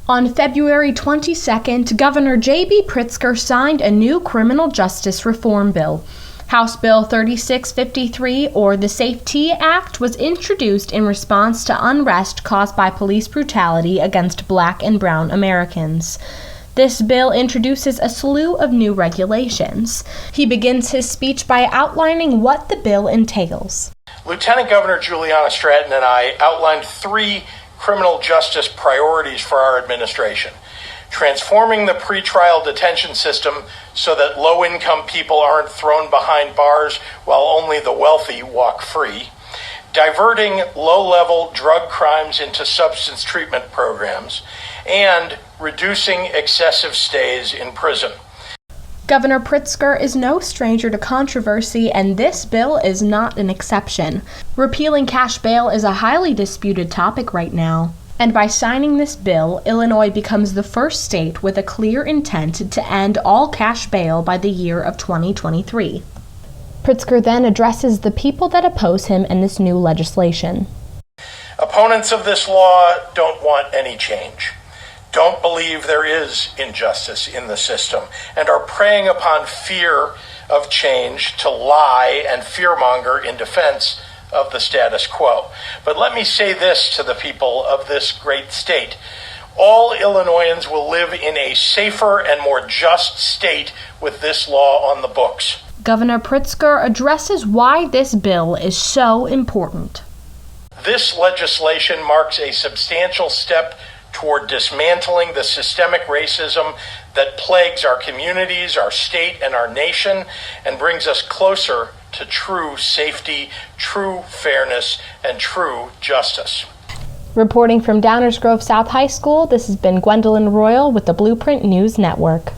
On February 22nd, Governor J.B. Pritzker signed a new criminal justice reform bill. House Bill 3653, or the SAFE-T Act, was introduced in response to unrest caused by police brutality against Black and brown Americans. This bill introduces a slew of new regulations. He begins his speech by outlining what the bill entails. Lieutenant Governor Juliana Stratton and I outlined 3 criminal justice priorities for our administration: transforming the pretrial detention system so that low-income people aren't thrown behind bars while only the wealthy walk free, diverting low-level drug crimes into substance treatment programs, and reducing excessive stays in prison. Governor Pritzker is no stranger to controversy, and this bill is not an exception. Repealing cash bail is a highly disputed topic right now. And by signing this bill, Illinois becomes the first state with a clear intent to end all cash bail by the year of 2023. Pritzker then addresses the people that oppose him and this new legislation. Opponents of this law don't want any change, don't believe there is injustice in the system, and are preying upon fear of change to lie and fearmonger in defense of the status quo. But let me say this to the people of this great state: all Illinoisans will live in a safer and more just state with this law on the books. Governor Pritzker addresses why this bill is so important. This legislation marks a substantial step toward dismantling the systemic racism that plagues our communities, our state, and our nation, and brings us closer to true safety, true fairness, and true justice. Reporting from Downers Grove South High School, this has been Gwendolyn Royal with the Blueprint News Network.